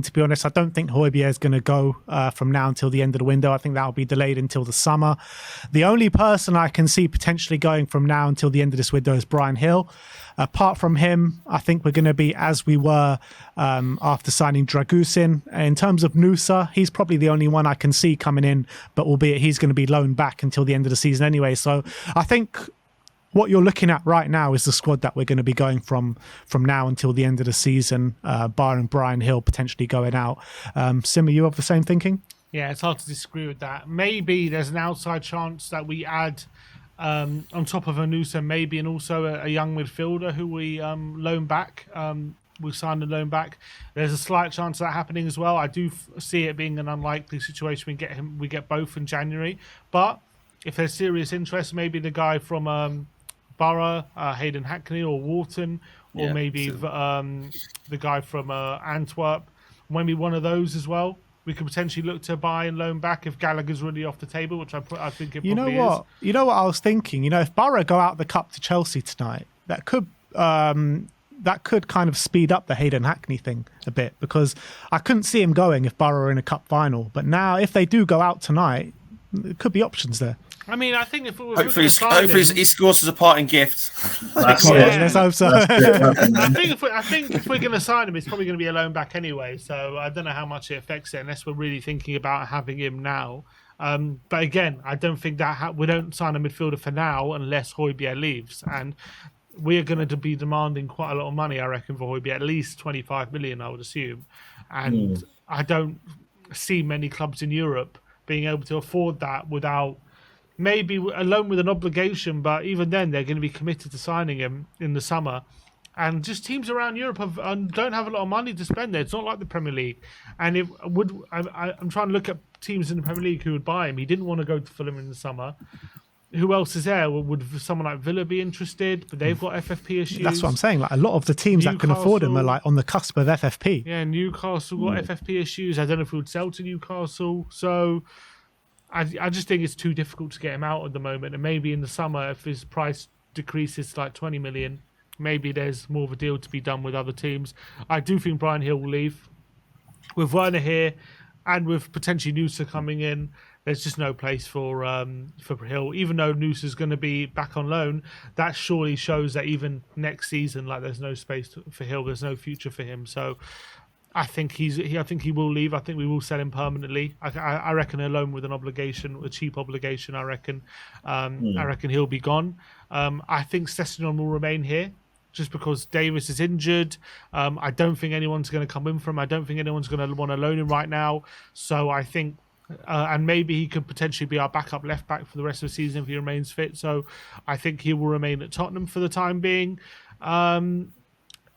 To be honest, I don't think Højbjerg is going to go from now until the end of the window. I think that will be delayed until the summer. The only person I can see potentially going from now until the end of this window is Bryan Gil. Apart from him, I think we're going to be as we were after signing Dragusin. In terms of Nusa, he's probably the only one I can see coming in, but albeit he's going to be loaned back until the end of the season anyway. So I think what you're looking at right now is the squad that we're going to be going from now until the end of the season, barring Bryan Gil potentially going out. Sim, are you of the same thinking? Yeah, it's hard to disagree with that. Maybe there's an outside chance that we add on top of Anusa, maybe, and also a young midfielder who we loan back. We signed a loan back. There's a slight chance of that happening as well. I do see it being an unlikely situation. We get both in January, but if there's serious interest, maybe the guy from Borough, Hayden Hackney or Wharton, or maybe the guy from Antwerp, maybe one of those as well. We could potentially look to buy and loan back if Gallagher's really off the table, which I think it probably is. You know what I was thinking? If Borough go out the cup to Chelsea tonight, that could kind of speed up the Hayden Hackney thing a bit, because I couldn't see him going if Borough are in a cup final. But now, if they do go out tonight, there could be options there. I mean, I think if hopefully he scores as a parting gift. Let's hope so. I think if we're going to sign him, it's probably going to be a loan back anyway. So I don't know how much it affects it, unless we're really thinking about having him now. But again, I don't think that we don't sign a midfielder for now unless Højbjerg leaves, and we are going to be demanding quite a lot of money, I reckon, for Højbjerg, at least 25 million, I would assume. And I don't see many clubs in Europe being able to afford that without. Maybe a loan with an obligation, but even then they're going to be committed to signing him in the summer. And just teams around Europe don't have a lot of money to spend there. It's not like the Premier League. And I'm trying to look at teams in the Premier League who would buy him. He didn't want to go to Fulham in the summer. Who else is there? Would someone like Villa be interested? But they've got FFP issues. That's what I'm saying. Like, a lot of the teams that can afford him are like on the cusp of FFP. Yeah, Newcastle got FFP issues. I don't know if we would sell to Newcastle. So I just think it's too difficult to get him out at the moment. And maybe in the summer, if his price decreases to like 20 million, maybe there's more of a deal to be done with other teams. I do think Bryan Gil will leave. With Werner here and with potentially Nusa coming in, there's just no place for Gil. Even though Nusa's going to be back on loan, that surely shows that even next season, like, there's no space for Gil. There's no future for him. So I think he will leave. I think we will sell him permanently. I reckon a loan with an obligation, a cheap obligation. I reckon he'll be gone. I think Sessegnon will remain here, just because Davis is injured. I don't think anyone's going to come in for him. I don't think anyone's going to want to loan him right now. So I think, and maybe he could potentially be our backup left back for the rest of the season if he remains fit. So I think he will remain at Tottenham for the time being.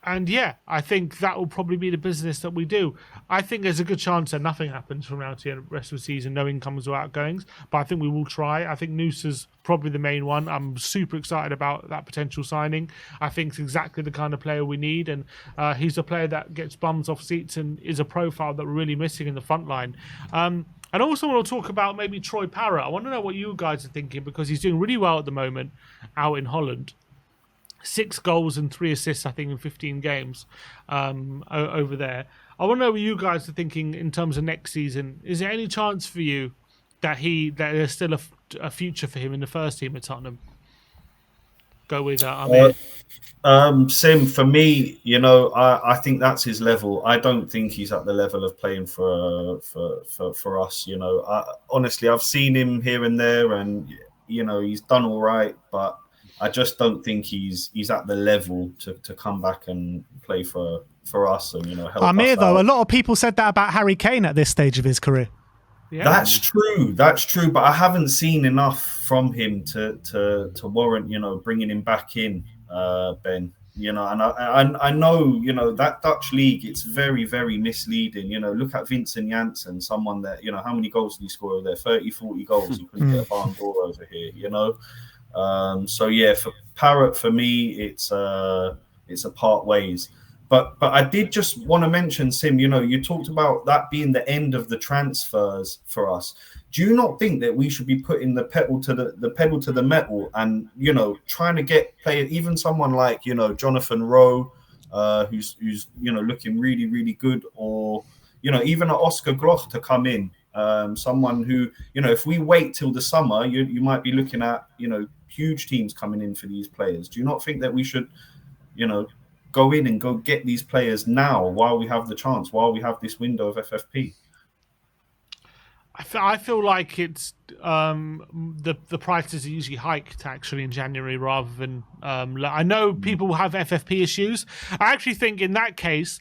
And yeah, I think that will probably be the business that we do. I think there's a good chance that nothing happens from now to the rest of the season, no incomes or outgoings. But I think we will try. I think Nusa's probably the main one. I'm super excited about that potential signing. I think it's exactly the kind of player we need. And he's a player that gets bums off seats and is a profile that we're really missing in the front line. And also want to talk about maybe Troy Parrott. I want to know what you guys are thinking, because he's doing really well at the moment out in Holland. 6 goals and 3 assists, I think, in 15 games over there. I want to know what you guys are thinking in terms of next season. Is there any chance for you that there's still a future for him in the first team at Tottenham? Go with Amir. Sim, for me, I think that's his level. I don't think he's at the level of playing for us. Honestly, I've seen him here and there, and he's done all right, but I just don't think he's at the level to come back and play for us and help Amir, us though, out. a lot of people said that about Harry Kane at this stage of his career. Yeah. That's true, but I haven't seen enough from him to warrant bringing him back in, Ben. And I know that Dutch league, it's very, very misleading. Look at Vincent Janssen, someone that how many goals did he score over there? 30, 40 goals. He couldn't get a Ballon d'Or over here. So yeah, for Parrott, for me, it's a part ways. But I did just want to mention, Sim, you talked about that being the end of the transfers for us. Do you not think that we should be putting the pedal to the metal and trying to get players, even someone like Jonathan Rowe, who's looking really, really good, or even an Oscar Gloch to come in, someone who, if we wait till the summer, you might be looking at, huge teams coming in for these players. Do you not think that we should, go in and go get these players now while we have the chance, while we have this window of FFP? I feel like it's the prices are usually hiked actually in January rather than I know people have FFP issues. I actually think in that case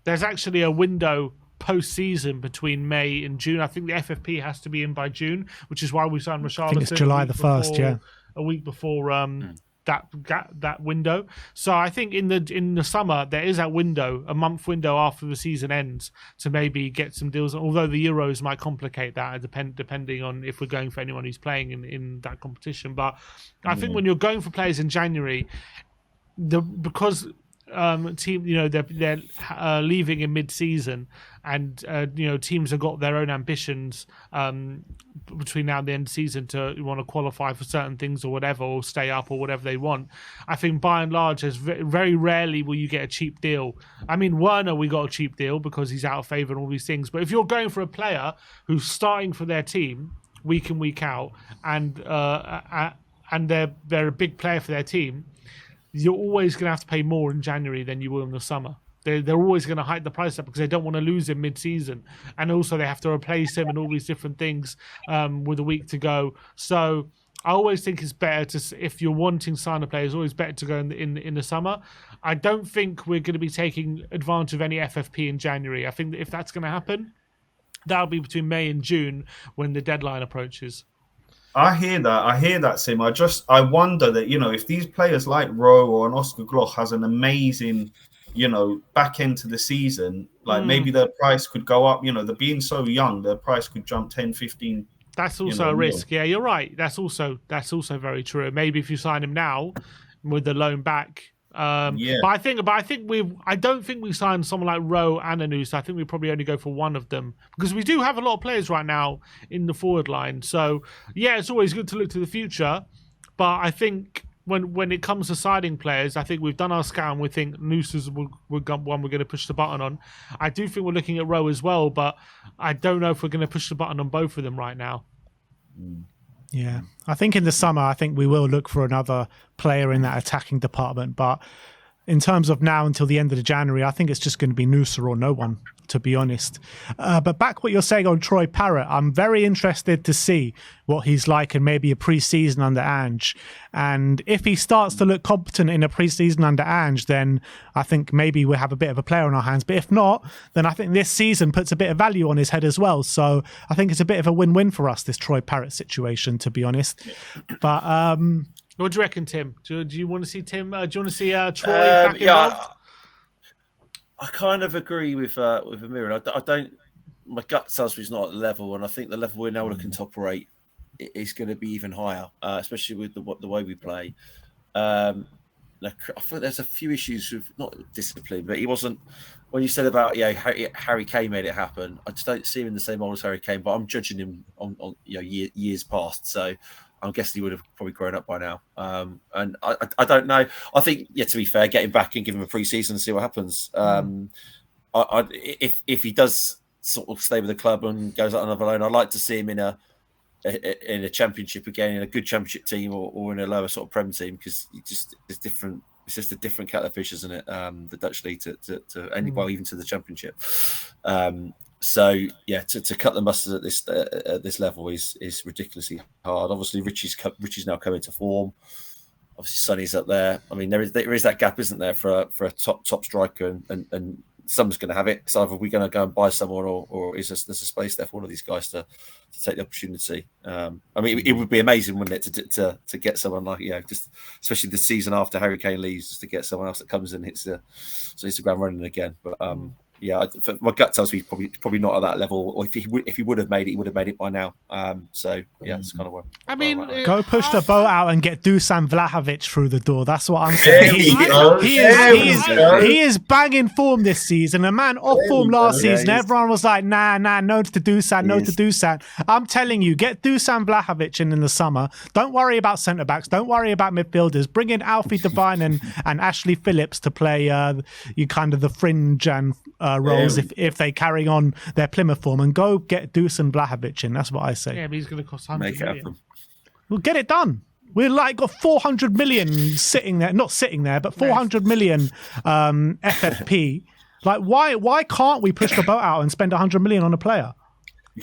there's actually a window post-season between May and June. I think the FFP has to be in by June, which is why we signed Richarlison. I think it's July the 1st, yeah. A week before that window. So I think in the summer there is that window, a month window after the season ends, to maybe get some deals. Although the Euros might complicate that, depending on if we're going for anyone who's playing in that competition. But I think when you're going for players in January, because team, they're leaving in mid-season, and teams have got their own ambitions between now and the end of the season to want to qualify for certain things or whatever, or stay up or whatever they want. I think by and large, there's very rarely will you get a cheap deal. I mean, Werner, we got a cheap deal because he's out of favour and all these things. But if you're going for a player who's starting for their team week in, week out, and they're a big player for their team, you're always going to have to pay more in January than you will in the summer. They're always going to hike the price up because they don't want to lose him mid-season. And also they have to replace him and all these different things with a week to go. So I always think it's better to, if you're wanting to sign a player, it's always better to go in the summer. I don't think we're going to be taking advantage of any FFP in January. I think that if that's going to happen, that'll be between May and June when the deadline approaches. I hear that, Sim. I wonder that, if these players like Rowe or an Oscar Gloch has an amazing, back end to the season, like maybe their price could go up, they're being so young, their price could jump 10, 15. That's also a risk. Yeah, you're right. That's also very true. Maybe if you sign him now with the loan back. But I don't think we signed someone like Rowe and Anus. I think we probably only go for one of them because we do have a lot of players right now in the forward line. So yeah, it's always good to look to the future. But I think when it comes to signing players, I think we've done our scout and we think Anus is one we're going to push the button on. I do think we're looking at Rowe as well, but I don't know if we're going to push the button on both of them right now. Yeah, I think in the summer, we will look for another player in that attacking department. But in terms of now until the end of January, I think it's just going to be Noosa or no one, to be honest. But back what you're saying on Troy Parrott, I'm very interested to see what he's like in maybe a pre-season under Ange. And if he starts to look competent in a pre-season under Ange, then I think maybe we'll have a bit of a player on our hands. But if not, then I think this season puts a bit of value on his head as well. So I think it's a bit of a win-win for us, this Troy Parrott situation, to be honest. But what do you reckon, Tim? Do you want to see Tim? Do you want to see Troy back involved? I kind of agree with Amir. I don't. My gut tells me he's not at the level, and I think the level we're now looking to operate is going to be even higher, especially with the way we play. I think there's a few issues with not discipline, but he wasn't. When you said about Harry Kane made it happen, I just don't see him in the same mold as Harry Kane, but I'm judging him on years past, so I'm guessing he would have probably grown up by now. And I don't know. I think, to be fair, get him back and give him a pre-season and see what happens. If he does sort of stay with the club and goes out on another loan, I'd like to see him in a championship again, in a good championship team or in a lower sort of Prem team, because it's different. It's just a different kettle of fish, isn't it? The Dutch league to even to the championship. So to cut the mustard at this level is ridiculously hard. Obviously, Richie's now coming to form. Obviously, Sonny's up there. I mean, there is that gap, isn't there, for a top striker, and someone's going to have it. So either we're going to go and buy someone, or there's a space there for one of these guys to take the opportunity. I mean, it would be amazing, wouldn't it, to get someone like just especially the season after Harry Kane leaves, just to get someone else that comes in and hits the ground running again. But my gut tells me he's probably not at that level. Or if he would have made it, he would have made it by now. It's kind of where. I mean, go push the boat out and get Dusan Vlahovic through the door. That's what I'm saying. He is banging form this season. A man off form last season. Everyone was like, nah, no to Dusan, no to Dusan. I'm telling you, get Dusan Vlahovic in the summer. Don't worry about centre backs. Don't worry about midfielders. Bring in Alfie Devine and Ashley Phillips to play the fringe and roles if they carry on their Plymouth form, and go get Dusan Vlahovic in. That's what I say. Yeah, but he's going to cost 100 million. We'll get it done. We're like got 400 million sitting there, not sitting there, but 400 million FFP. Like, why can't we push the boat out and spend 100 million on a player?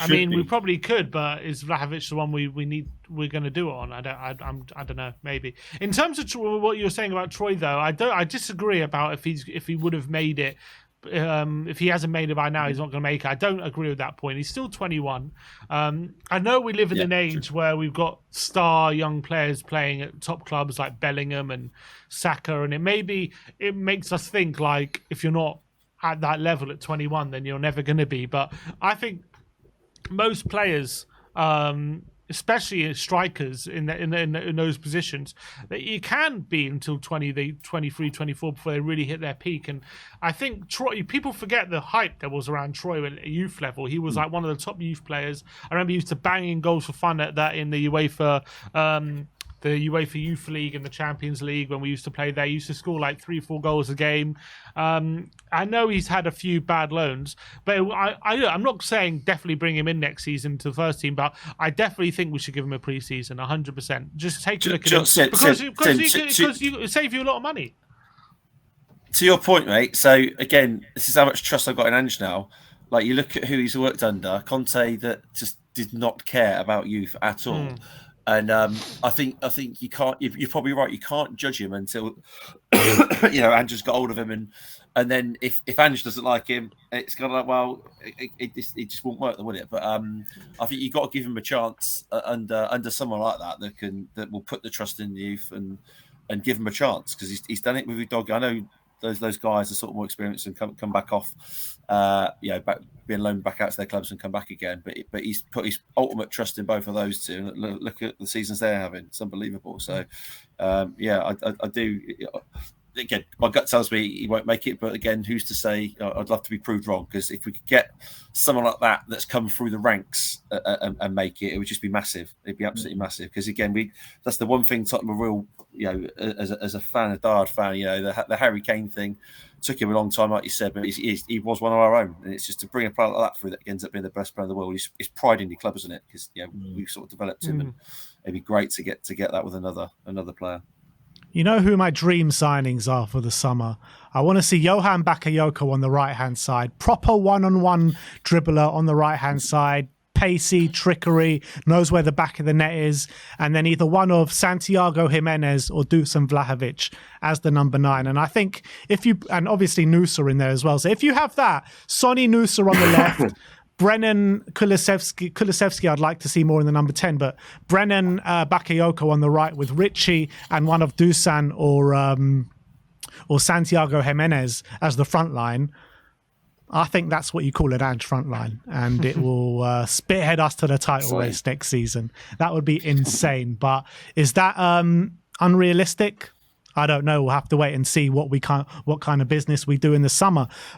I mean, we probably could, but is Vlahovic the one we're going to do it on? I don't know. Maybe in terms of what you were saying about Troy, though, I disagree about if he would have made it. If he hasn't made it by now, he's not going to make it. I don't agree with that point. He's still 21. I know we live in an age where we've got star young players playing at top clubs like Bellingham and Saka, and it makes us think like if you're not at that level at 21, then you're never going to be. But I think most players, especially strikers in those positions, that you can be until 23, 24 before they really hit their peak. And I think Troy, people forget the hype there was around Troy at youth level. He was like one of the top youth players. I remember he used to bang in goals for fun at that in the UEFA Youth League and the Champions League when we used to play there. He used to score like 3-4 goals a game. I know he's had a few bad loans, but I'm not saying definitely bring him in next season to the first team, but I definitely think we should give him a pre-season, 100%. Just take a look at him because you save you a lot of money. To your point, mate. So again, this is how much trust I've got in Ange now. Like, you look at who he's worked under, Conte, that just did not care about youth at all. And I think you can't. You're probably right. You can't judge him until Ange's got hold of him, and then if Ange doesn't like him, it's kind of like, it just won't work, will it? But I think you got to give him a chance under someone like that will put the trust in the youth and give him a chance, because he's done it with Udogie. I know those guys are sort of more experienced and come back off, being loaned back out to their clubs and come back again. But he's put his ultimate trust in both of those two. Look at the seasons they're having; it's unbelievable. So, I do. Again, my gut tells me he won't make it, but again, who's to say? I'd love to be proved wrong, because if we could get someone like that's come through the ranks and make it, it would just be massive. It'd be absolutely massive, because again, that's the one thing Tottenham are real, as a fan, a diehard fan, the Harry Kane thing took him a long time, like you said, but he was one of our own, and it's just to bring a player like that through that ends up being the best player in the world. It's pride in your club, isn't it? Because we've sort of developed him, and it'd be great to get that with another player. You know who my dream signings are for the summer? I want to see Johan Bakayoko on the right-hand side. Proper one-on-one dribbler on the right-hand side. Pacey, trickery, knows where the back of the net is. And then either one of Santiago Jimenez or Dusan Vlahovic as the number 9. And I think and obviously Nusa in there as well. So if you have that, Sonny Nusa on the left, Brennan Kulusevski, I'd like to see more in the number 10, but Brennan Bakayoko on the right with Richie and one of Dusan or Santiago Jimenez as the front line. I think that's what you call an Ange front line, and it will spearhead us to the title race next season. That would be insane. But is that unrealistic? I don't know. We'll have to wait and see what kind of business we do in the summer.